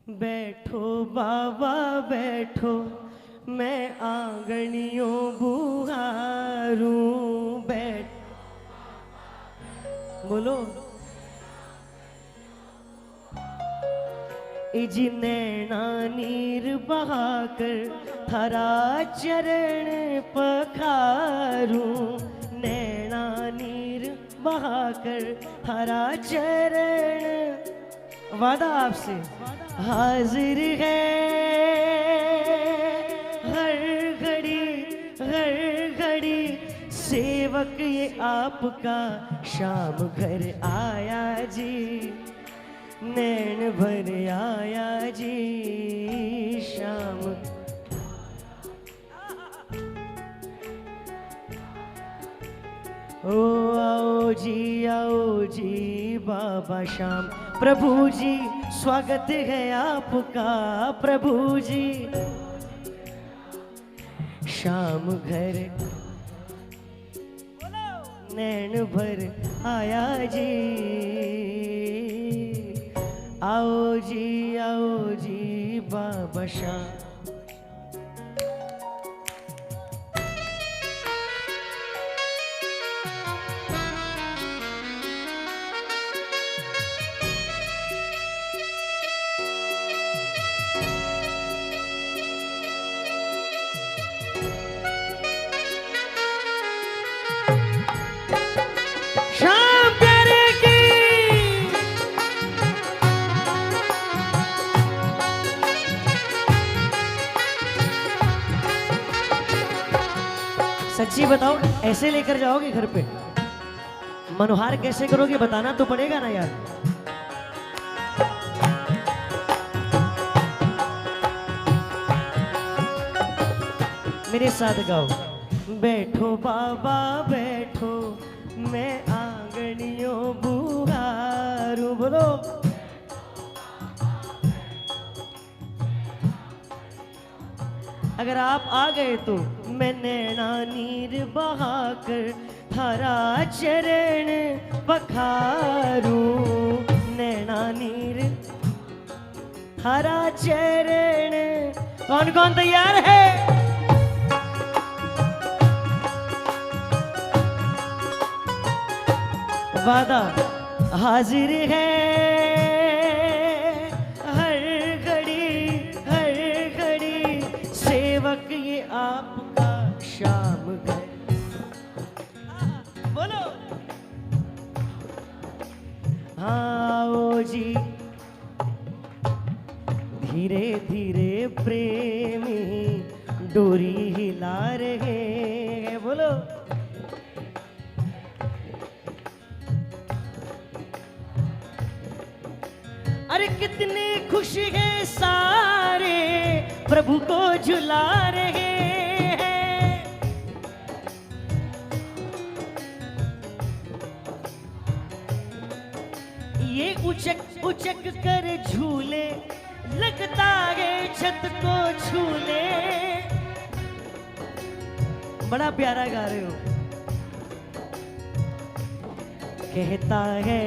बैठो बाबा बैठो, मैं आंगनियों बुहारूं। बैठ बोलो। इज नैना नीर बहाकर थारा चरण पखारूं। नैना नीर बहाकर थारा चरण, वादा आपसे हाजिर है हर घड़ी सेवक ये आपका, शाम घर आया जी, नैन भर आया जी शाम। ओ आओ जी बाबा श्याम। प्रभु जी स्वागत है आपका, प्रभु जी शाम घर नैन भर आया जी। आओ जी बाबा श्याम। सच्ची बताओ, ऐसे लेकर जाओगे घर पे? मनोहार कैसे करोगे बताना तो पड़ेगा ना यार। मेरे साथ गाओ। बैठो बाबा बैठो, मैं आंगनियों बुहारूं। बोलो। अगर आप आ गए तो मैं नैना नीर बहाकर थारा चरण पखारूं। नैना नीर थारा चरण। कौन कौन तैयार है? वादा हाजिर है ये आपका, शाम घर। बोलो। आओ जी धीरे धीरे प्रेमी डोरी हिला रहे हैं। बोलो। अरे कितने खुश हैं सारे, प्रभु को झुला रहे हैं। ये उचक उचक कर झूले, लगता है छत को छूले। बड़ा प्यारा गा रहे हो। कहता है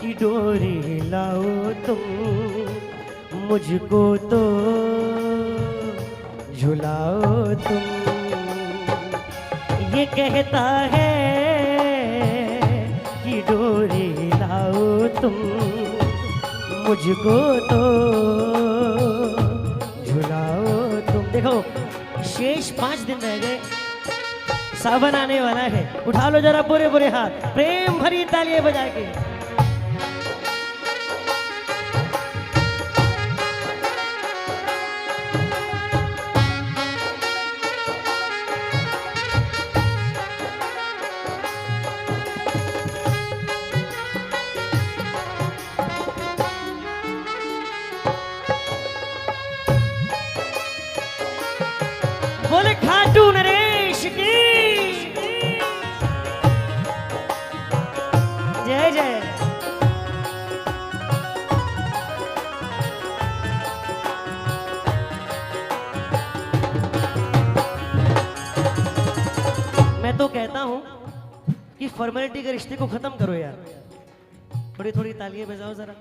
कि डोरी हिलाओ तुम, मुझको तो झुलाओ तुम। ये कहता है कि डोरी हिलाओ तुम, मुझको तो झुलाओ तुम। देखो शेष 5 दिन रह गए, सावन आने वाला है। उठा लो जरा बुरे बुरे हाथ, प्रेम भरी तालियां बजा के। बोले खाटू नरेश की जय जय। मैं तो कहता हूं कि फॉर्मेलिटी के रिश्ते को खत्म करो यार। थोड़ी थोड़ी तालियां बजाओ जरा।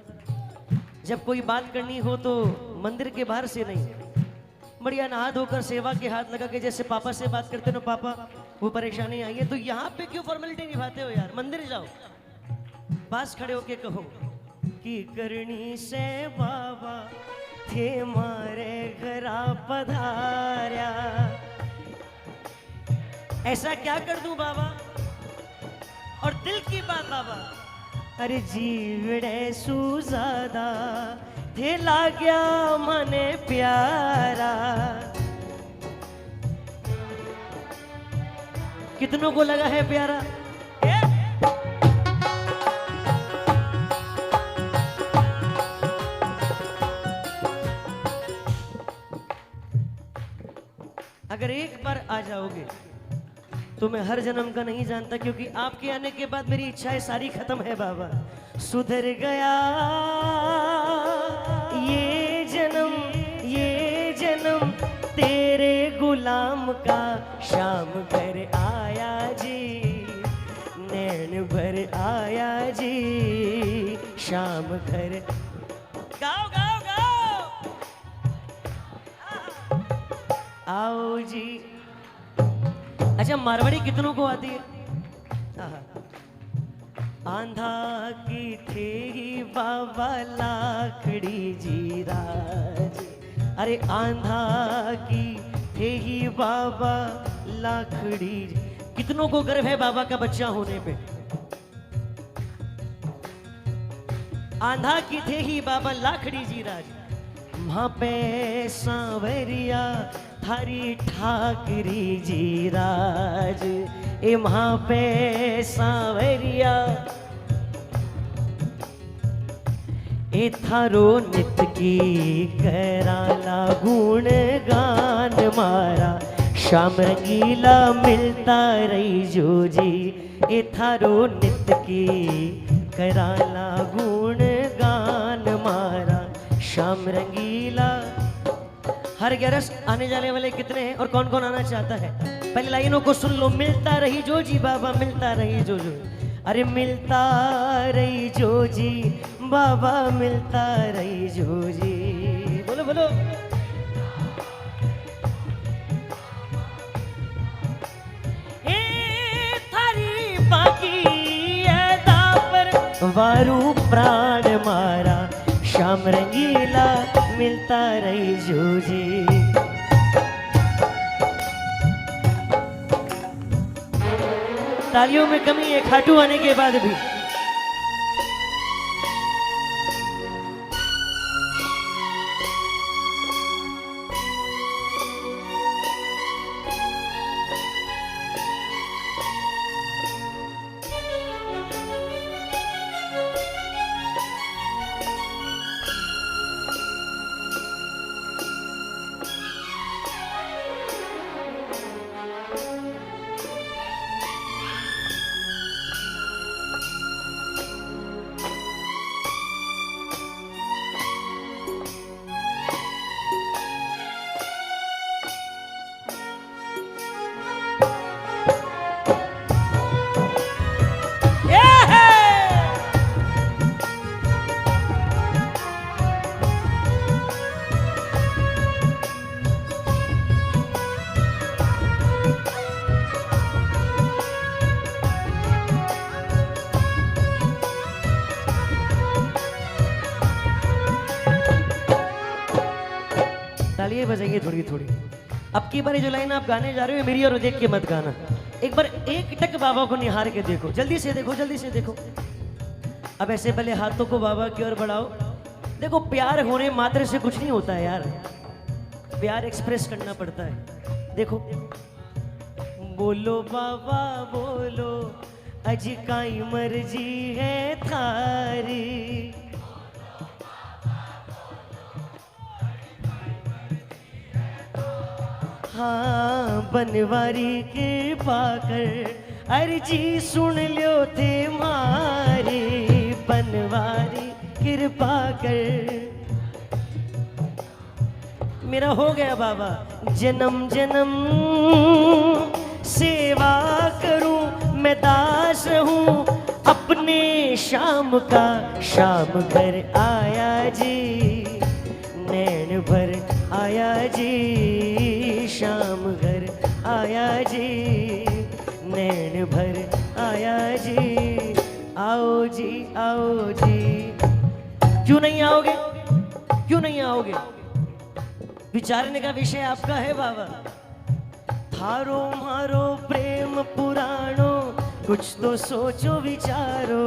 जब कोई बात करनी हो तो मंदिर के बाहर से नहीं, बढ़िया नहा धोकर सेवा के हाथ लगा के जैसे पापा से बात करते हो, पापा वो परेशानी आई है, तो यहाँ पे क्यों फॉर्मेलिटी निभाते हो यार, मंदिर जाओ, पास खड़े होके कहो कि करनी से बाबा थे मारे घरा पधार्या, ऐसा क्या कर दूं बाबा, और दिल की बात बाबा, अरे जीवड़े सुजादा थे लाग्या मने प्यारा। कितनों को लगा है प्यारा? अगर एक बार आ जाओगे तो मैं हर जन्म का नहीं जानता, क्योंकि आपके आने के बाद मेरी इच्छाएं सारी खत्म है बाबा। सुधर गया ये जन्म तेरे गुलाम का, शाम भर आया जी नैन भर आया जी, शाम घर। गाओ गाओ गाओ, आओ जी। अच्छा, मारवाड़ी कितनों को आती है? आंधा की थे ही बाबा लाखड़ी जी राज, अरे आंधा की थे ही बाबा लाखड़ी। कितनों को गर्व है बाबा का बच्चा होने पे? आंधा की थे ही बाबा लाखड़ी जी राज, वहां पे सांवरिया थारी ठाकरी जी राज, ए वहां पे सांवरिया ए थारो नित की कराला गुण गान मारा, शाम रंगीला मिलता रही जो जी, ए थारो नित की कराला गुण गान मारा, शाम रंगीला। हर ग्यारस आने जाने वाले कितने हैं और कौन कौन आना चाहता है? पहले लाइनों को सुन लो। मिलता रही जो जी बाबा, मिलता रही जो जो, अरे मिलता रही जो जी बाबा, मिलता रही जो जी। बोलो बोलो। ए थारी बाकी अदा पर वारू प्राण मारा, शाम रंगीला मिलता रही जो जी। तालियों में कमी है खाटू आने के बाद भी। तालियां बजाइए थोड़ी थोड़ी। अब की बारी जो लाइन आप गाने जा रहे हो मेरी और देख के मत गाना, एक बार एक टक बाबा को निहार के देखो, जल्दी से देखो, जल्दी से देखो। अब ऐसे पहले हाथों को बाबा की ओर बढ़ाओ। देखो प्यार होने मात्र से कुछ नहीं होता है यार, प्यार एक्सप्रेस करना पड़ता है। देखो बोलो बाबा बोलो, अज काई मर्जी है थारी, हाँ बनवारी कृपा कर अर्जी सुन लो थे मारी, बनवारी कृपा कर। मेरा हो गया बाबा, जन्म जन्म सेवा करूं मैं दास हूँ, अपने शाम का शाम घर आया जी, नैन भर आया जी, शाम घर आया जी, नैन भर आया जी। आओ जी आओ जी। क्यों नहीं आओगे, क्यों नहीं आओगे? विचारने का विषय आपका है बाबा। थारो मारो प्रेम पुराणो, कुछ तो सोचो विचारो।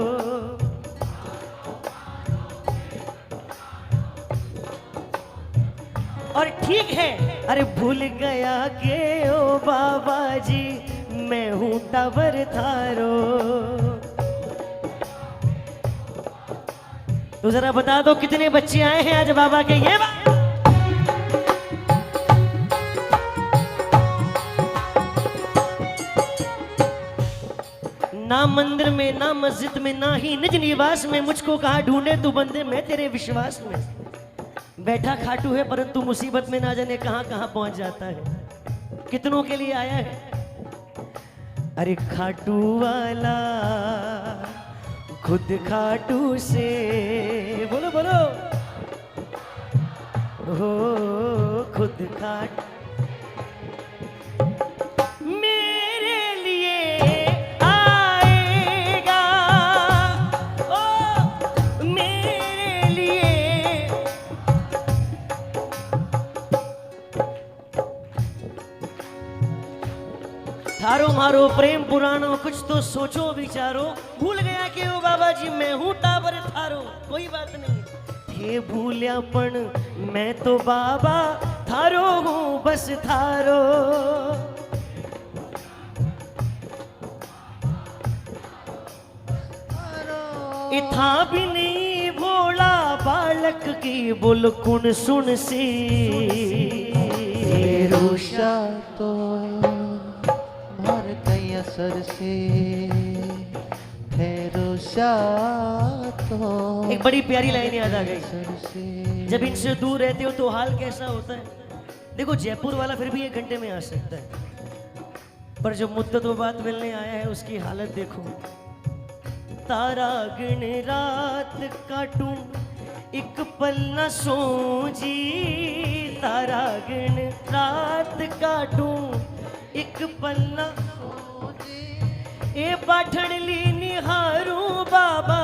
और ठीक है, अरे भूल गया के ओ बाबा जी, मैं हूं टावर थारो। तो जरा बता दो कितने बच्चे आए हैं आज बाबा के? ये ना मंदिर में, ना मस्जिद में, ना ही निज निवास में, मुझको कहा ढूंढे तू बंदे, मैं तेरे विश्वास में। बैठा खाटू है परंतु मुसीबत में ना जाने कहां कहां पहुंच जाता है। कितनों के लिए आया है? अरे खाटू वाला खुद खाटू से, बोलो बोलो, हो खुद खाटू मेरे लिए आएगा, ओ मेरे लिए। थारो मारो प्रेम पुराणो, कुछ तो सोचो विचारो। भूल गया कि ओ बाबा जी मैं हूं टावर थारो। कोई बात नहीं, थे भूल्यापन मैं तो बाबा थारो हूं, बस थारो। इथा भी नहीं भोला बालक की बोल कुण सुन सी। रुषा तो मार कई असर से, रुषा तो। एक बड़ी प्यारी लाइन याद आ गई। जब इनसे दूर रहते हो तो हाल कैसा होता है? देखो जयपुर वाला फिर भी 1 घंटे में आ सकता है, पर जो मुद्दतों बाद मिलने आया है उसकी हालत देखो। तारा गिन रात काटूं एक पल न सोजी, तारा गिन रात काटूं एक पल न सोजी। ए बाठण ली निहारूं बाबा,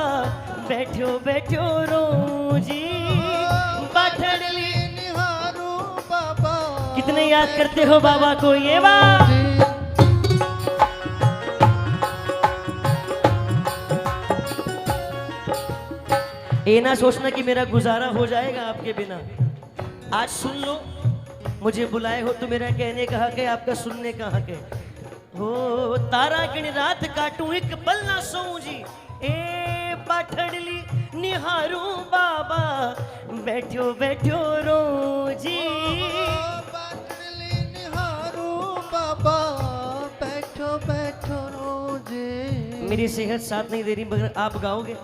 बैठो बैठो रोजी। बाठण ली निहारूं बाबा। कितने याद करते हो बाबा को? ये बात ये ना सोचना कि मेरा गुजारा हो जाएगा आपके बिना। आज सुन लो, मुझे बुलाए हो तो मेरा कहने का हक है, आपका सुनने का हक है। हो तारा गिन रात काटूं एक पल ना सोऊं जी, ए पाठड़ली निहारू बाबा, बैठो बैठो रो जी। पाठड़ली निहारू बाबा, बैठो बैठो रो जी। मेरी सेहत साथ नहीं दे रही मगर आप गाओगे।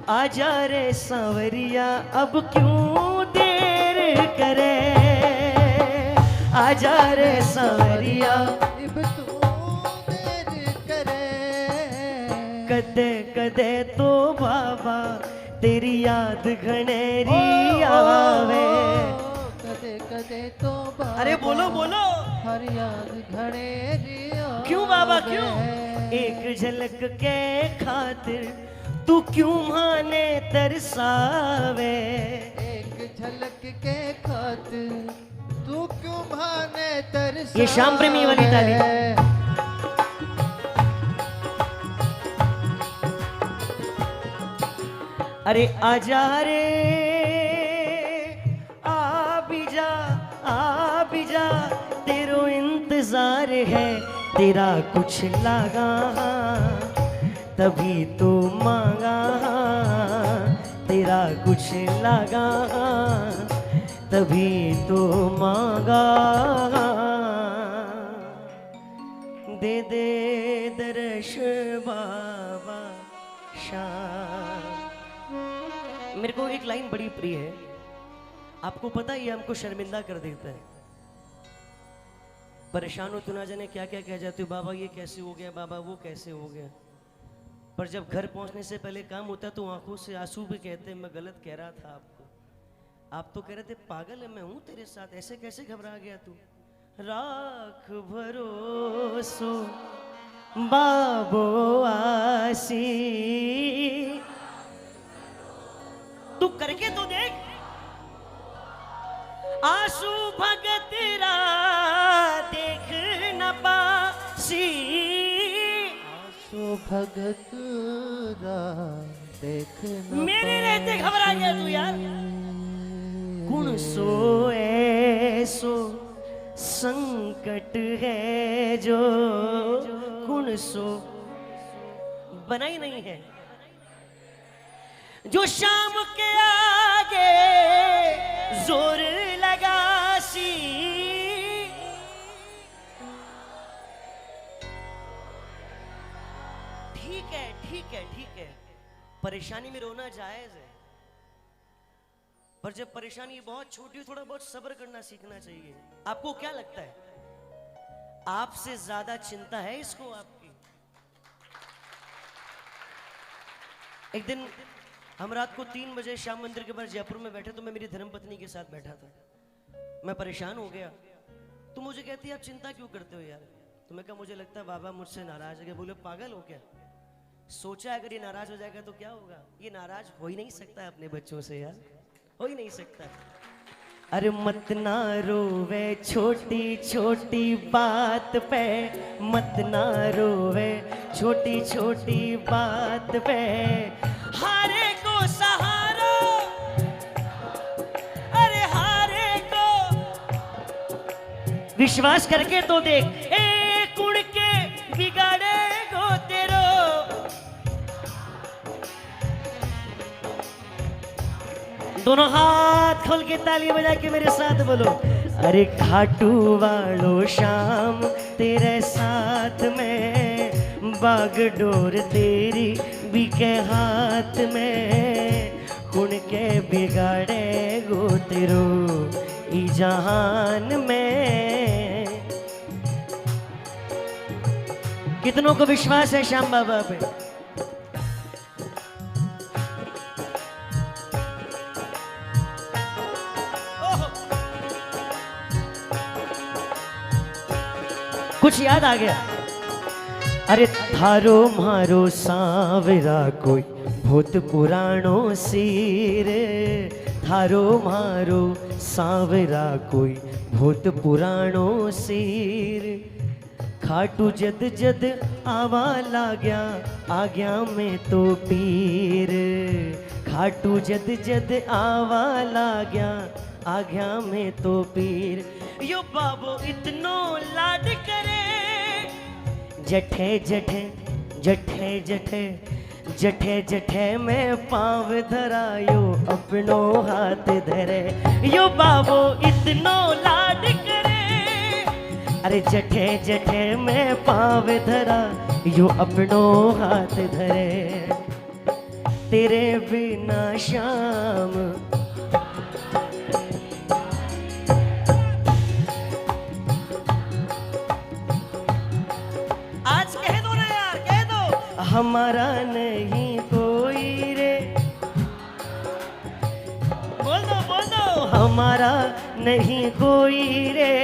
आजा रे सांवरिया अब क्यों देर करे, आजा रे सांवरिया अब तू देर करे। कदे कदे तो बाबा तेरी याद घनेरी आवे। कदे कदे तो बाबा, अरे बोलो बोलो, हर याद घनेरी आवे। क्यों बाबा क्यों? एक झलक के खातिर तू क्यों माने तरसावे। एक झलक के खातिर तू क्यों माने तरसावे। ये श्याम प्रेमी वाली ताली। अरे आजा रे आ भी जा, तेरो इंतजार है, तेरा कुछ लगा तभी तो मांगा, तेरा कुछ लगा तभी तो मांगा। दे दे दर्श बाबा शाम। को एक लाइन बड़ी प्रिय है, आपको पता ही है हमको शर्मिंदा कर देता है। परेशान हो तो ना जाने क्या क्या कह जाते हो, बाबा ये कैसे हो गया, बाबा वो कैसे हो गया। पर जब घर पहुंचने से पहले काम होता है तो आंखों से आंसू भी कहते हैं मैं गलत कह रहा था आपको। आप तो कह रहे थे पागल है, मैं हूं तेरे साथ, ऐसे कैसे घबरा गया तू। राख भरोसो बाबो आसी, तू करके तो देख। आंसू भगत रा देख न पासी, आंसू भगत रा देख न मेरे रहते घबरा गया तू यार। गुण सो ऐसो संकट है जो, गुण सो बना ही नहीं है जो शाम के आगे जोर लगा सी। ठीक है ठीक है ठीक है, परेशानी में रोना जायज है, पर जब परेशानी बहुत छोटी हो थोड़ा बहुत सब्र करना सीखना चाहिए। आपको क्या लगता है आपसे ज्यादा चिंता है इसको आपकी? एक दिन हम रात को 3 बजे श्याम मंदिर के पास जयपुर में बैठे, तो मैं मेरी धर्मपत्नी के साथ बैठा था। मैं परेशान हो गया, तो मुझे कहती है आप चिंता क्यों करते हो यार। तो मैं कहा मुझे लगता है बाबा मुझसे नाराज है। बोले पागल हो क्या, सोचा अगर ये नाराज हो जाएगा तो क्या होगा। ये नाराज हो ही नहीं सकता अपने बच्चों से यार, हो ही नहीं सकता। अरे मत ना रोवे छोटी छोटी बात पे, मत ना रोवे छोटी छोटी बात पे, हारे को सहारो, अरे हारे को विश्वास करके तो देख। एक उड़ के बिगाड़े गो तेरो, दोनों हाथ खोल के ताली बजा के मेरे साथ बोलो। अरे खाटू वालो शाम तेरे साथ में, बागडोर तेरी भी के हाथ में, कुण के बिगाड़े गो तेरो ई जहान में। कितनों को विश्वास है श्याम बाबा पे? कुछ याद आ गया। अरे थारो मारो सांवरा कोई भूत पुराणो सिर, थारो मारो सांवरा कोई भूत पुराणो सिर, खाटू जद जद आवा लाग्या आ गया मैं तो पीर, खाटू जद जद आवा लाग्या आ गया मैं तो पीर। यो बाबो इतनो लाड करे, जठे जठे जठे जठे जठे जठे में पाँव धरायो अपनो हाथ धरे। यो बाबो इतनो लाड करे, अरे जठे जठे में पाँव धरा यो अपनो हाथ धरे। तेरे बिना शाम हमारा नहीं कोई रे, बोल दो हमारा नहीं कोई रे।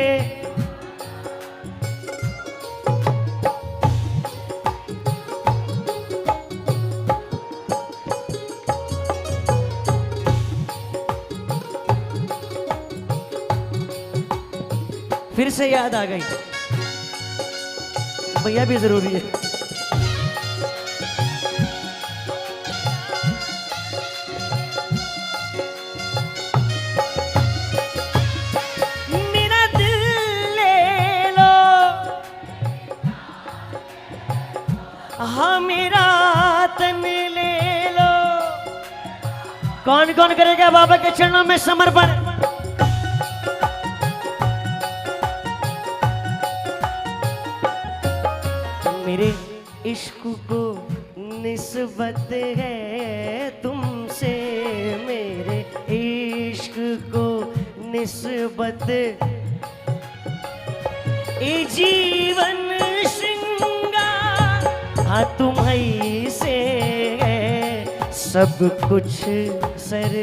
फिर से याद आ गई, भैया भी जरूरी है। हाँ मेरा तन ले लो। कौन कौन करेगा बाबा के चरणों में समर्पण? मेरे इश्क को निस्बत है तुमसे मेरी, निस्बत ए जीवन श्रृंगार, हाँ तुम्हीं से है सब कुछ सर।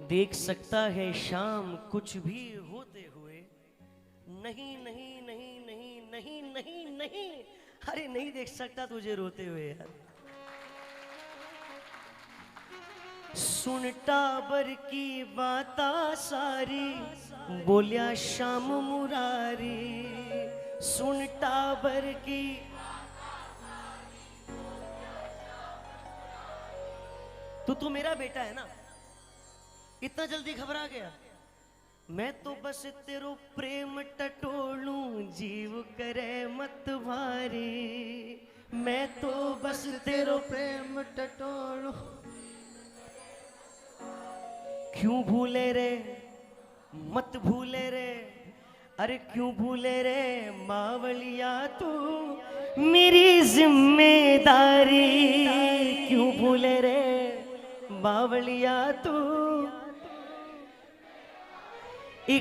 देख सकता है शाम कुछ भी होते हुए, नहीं नहीं नहीं नहीं नहीं नहीं नहीं, अरे नहीं देख सकता तुझे रोते हुए यार। सुन टाबर की बाता सारी, बोलिया श्याम मुरारी। सुन टाबर की, तू मेरा बेटा है ना, इतना जल्दी घबरा गया? मैं तो बस तेरो प्रेम टटोलूं, जीव करे मत भारी। मैं तो बस तेरो प्रेम टटोलूं, क्यों भूले रे मत भूले रे, अरे क्यों भूले रे मावलिया तू मेरी जिम्मेदारी। क्यों भूले रे बावलिया तू,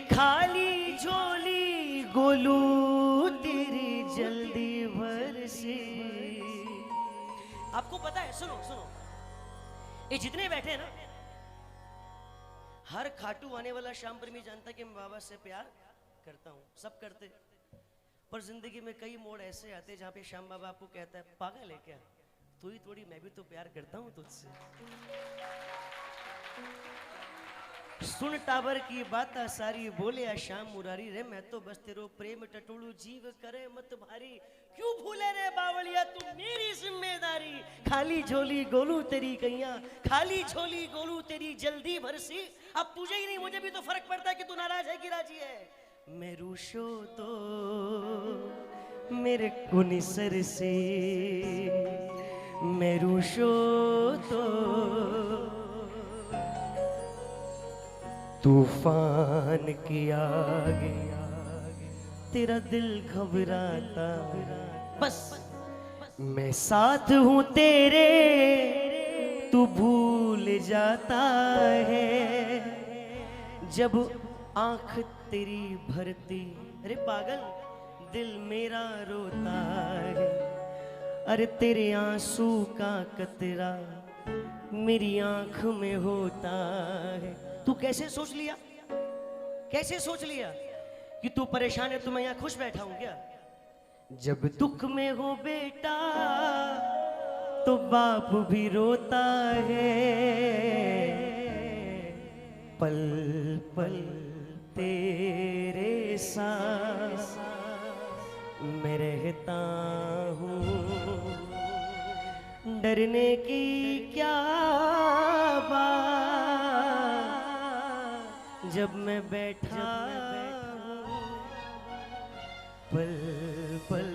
खाली झोली गोलू तेरी जल्दी भर से। आपको पता है, सुनो सुनो, ये जितने बैठे हैं ना, हर खाटू आने वाला श्याम प्रेमी जानता कि मैं बाबा से प्यार करता हूं, सब करते। पर जिंदगी में कई मोड़ ऐसे आते जहां पे श्याम बाबा आपको कहता है पागल है क्या, तू ही थोड़ी, मैं भी तो प्यार करता हूं तुझसे। सुन टाबर की बात सारी, बोले श्याम मुरारी रे मैं तो बस तेरो प्रेम टटोलू, जीव करे मत भारी। क्यों भूले रे बावलिया तू मेरी जिम्मेदारी। खाली झोली गोलू तेरी कैया, खाली झोली गोलू तेरी जल्दी भरसी। अब तुझे ही नहीं मुझे भी तो फर्क पड़ता है कि तू नाराज है कि राजी है। मैं रूशो तो मेरे कुनी सर से, मैं रूशो तो तूफान की आगे तेरा दिल घबराता, बस मैं साथ हूं तेरे तू भूल जाता है। जब आंख तेरी भरती, अरे पागल दिल मेरा रोता है। अरे तेरे आंसू का कतरा मेरी आंख में होता है। तू कैसे सोच लिया, कैसे सोच लिया कि तू परेशान है तो मैं यहां खुश बैठा हूं क्या? जब दुख में हो बेटा तो बाप भी रोता है। पल पल तेरे साथ मैं रहता हूँ, डरने की क्या बात, जब मैं बैठा पल पल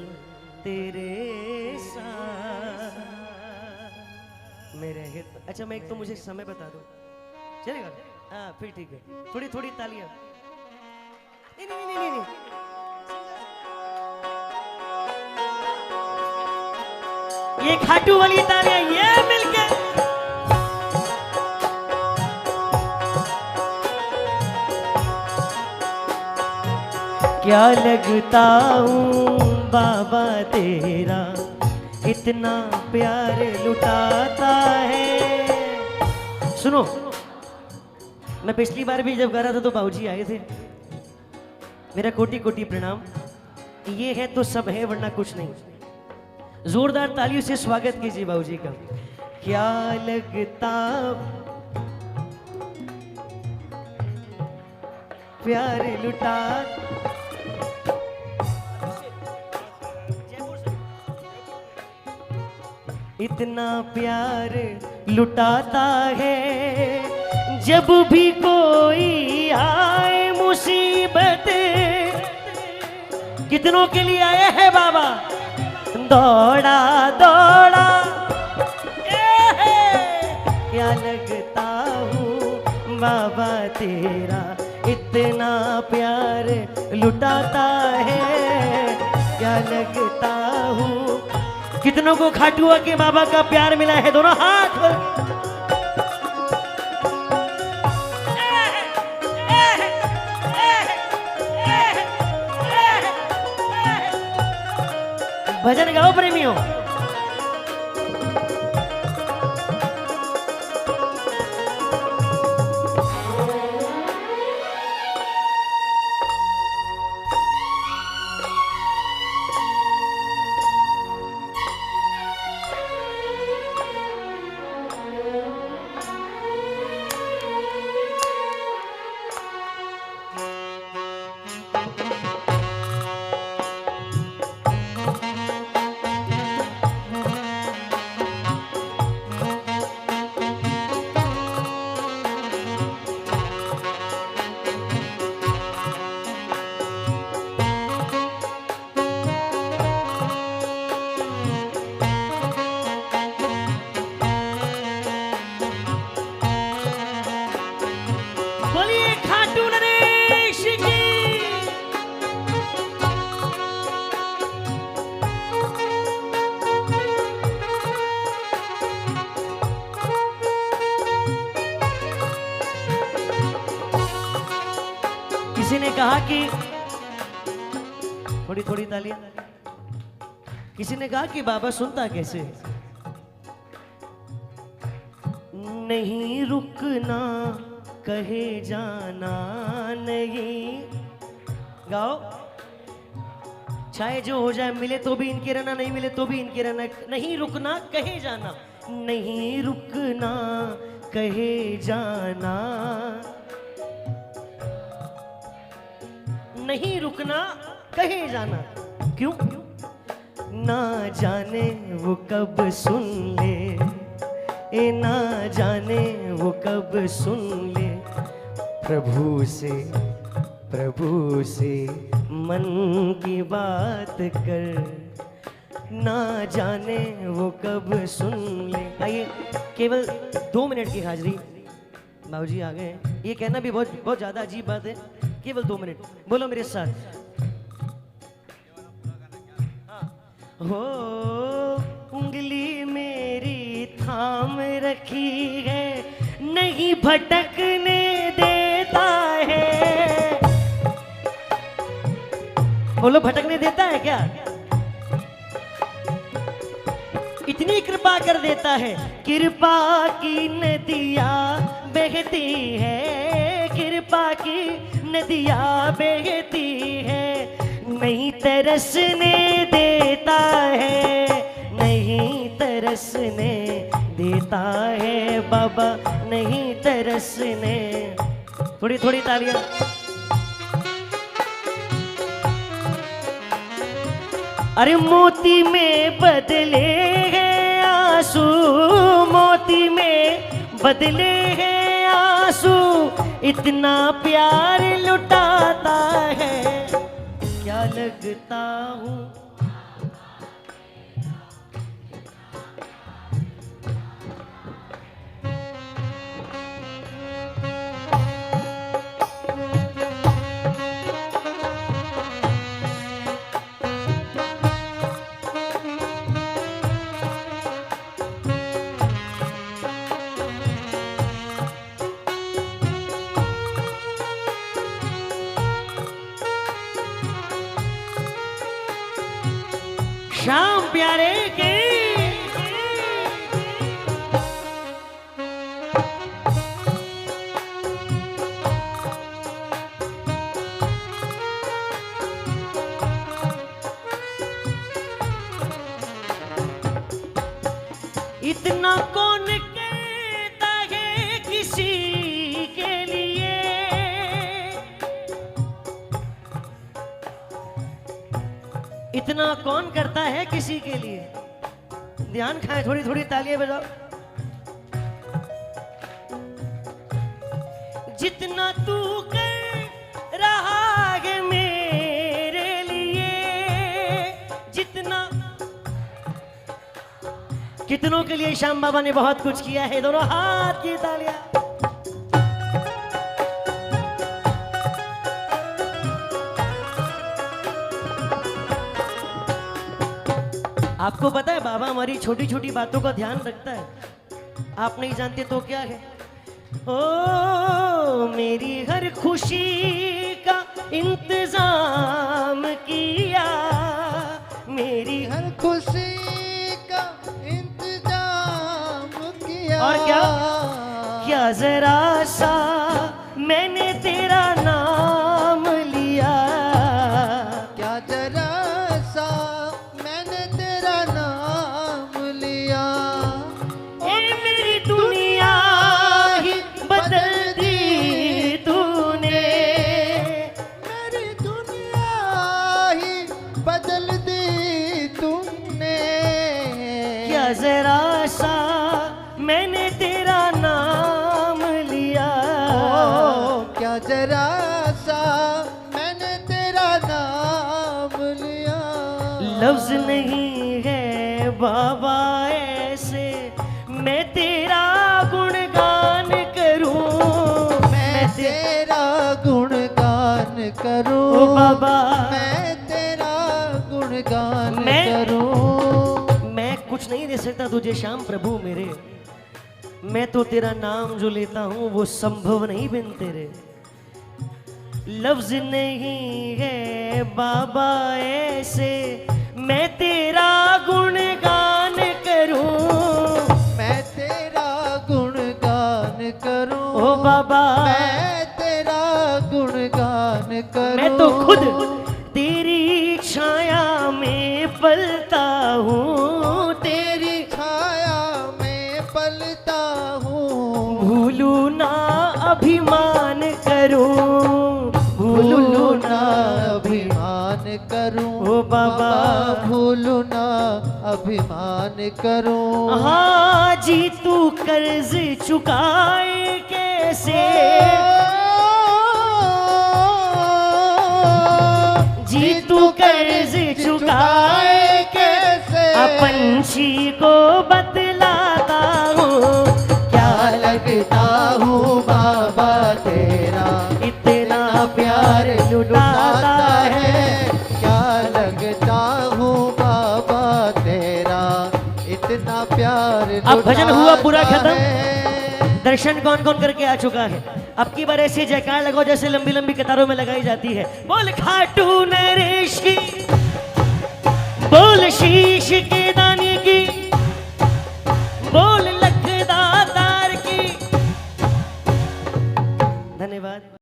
तेरे साथ मैं रहता। अच्छा मैं एक तो मुझे समय बता दो, चलेगा? हाँ फिर ठीक है, थोड़ी थोड़ी तालियां। नहीं नहीं नहीं नहीं, नहीं। ये खाटू वाली तालियां, ये मिलके क्या लगता हूँ बाबा तेरा, इतना प्यार लुटाता है। सुनो, मैं पिछली बार भी जब गा रहा था तो बाबूजी आए थे, मेरा कोटि कोटि प्रणाम। ये है तो सब है वरना कुछ नहीं। जोरदार तालियों से स्वागत कीजिए बाबूजी का। क्या लगता प्यार लुटा, इतना प्यार लुटाता है। जब भी कोई आए मुसीबत, कितनों के लिए आए हैं बाबा, दौड़ा दौड़ा। क्या लगता हूँ बाबा तेरा, इतना प्यार लुटाता है। क्या लगता हूँ, कितनों कितनों को खाटुआ के बाबा का प्यार मिला है? दोनों हाथ। भजन गाओ प्रेमियों। बोलिए खाटू नरेश की। किसी ने कहा कि थोड़ी थोड़ी तालियां। किसी ने कहा कि बाबा सुनता कैसे? नहीं रुकना कहे जाना नहीं। गाओ। चाहे जो हो जाए, मिले तो भी इनके रहना, नहीं मिले तो भी इनके रहना। नहीं रुकना कहे जाना, नहीं रुकना कहे जाना, नहीं रुकना कहे जाना। क्यों? ना जाने वो कब सुन ले, ए ना जाने वो कब सुन ले। प्रभु से मन की बात कर, ना जाने वो कब सुन ले। आइए, केवल 2 मिनट की हाजिरी। बाबूजी आ गए हैं। ये कहना भी बहुत बहुत ज्यादा अजीब बात है। केवल 2 मिनट बोलो मेरे साथ। हो उंगली मेरी थाम रखी है, नहीं भटकने देता है। बोलो, भटकने देता है क्या? इतनी कृपा कर देता है। कृपा की नदियाँ बहती है, कृपा की नदियाँ बहती है। नहीं तरसने देता है, नहीं तरसने देता है बाबा, नहीं तरसने। थोड़ी थोड़ी तालियां। अरे मोती में बदले हैं आंसू, मोती में बदले हैं आंसू, इतना प्यार लुटाता है। क्या लगता हूँ श्याम प्यारे के। इतना कौन कहता है किसी के लिए, इतना कौन करता है किसी के लिए। ध्यान खाए, थोड़ी थोड़ी तालियां बजाओ। जितना तू कर रहा है मेरे लिए, जितना। कितनों के लिए श्याम बाबा ने बहुत कुछ किया है। दोनों हाथ की तालियां। आपको पता है बाबा हमारी छोटी छोटी बातों का ध्यान रखता है। आप नहीं जानते तो क्या है। ओ मेरी हर खुशी का इंतजाम किया, मेरी हर खुशी का इंतजाम किया। और क्या क्या जरा सा मैंने तेरा नाम लिया, क्या जरा सा मैंने तेरा नाम लिया। ए मेरी दुनिया ही बदल दी तूने, मेरी दुनिया ही बदल दी तुमने। क्या जरा सा मैंने तेरा नाम लिया, ओ, क्या जरा सा मैंने तेरा नाम लिया। लफ्ज नहीं है बाबा ऐसे मैं तेरा गुणगान करूं, मैं तेरा गुणगान करूं। ओ बाबा मैं तेरा गुणगान मैं- करूं। मैं कुछ नहीं दे सकता तुझे श्याम प्रभु मेरे, मैं तो तेरा नाम जो लेता हूं वो संभव नहीं बिन तेरे। लफ्ज नहीं है बाबा ऐसे मैं तेरा गुणगान करूं, मैं तेरा गुणगान करूं। ओ बाबा मैं तेरा गुणगान करूं। मैं तो खुद तेरी छाया में पलता हूँ, तेरी छाया में पलता हूँ। भूलू ना अभिमान करूं, भूलू ना अभिमान करूं। ओ बाबा भूलू ना अभिमान करूं। हाँ जी तू कर्ज चुकाए कैसे, जी तू कर्ज चुकाए कैसे। पंछी को बतलाता हूँ, क्या लगता हूँ बाबा तेरा इतना प्यार लुटाता है। क्या लगता हूँ बाबा तेरा इतना प्यार। अब भजन हुआ पूरा लुटाता खत्म। है। दर्शन कौन कौन करके आ चुका है। अब की बार ऐसी जयकार लगाओ जैसे लंबी लंबी कतारों में लगाई जाती है। बोल खाटू नरेश की, बोल शीश के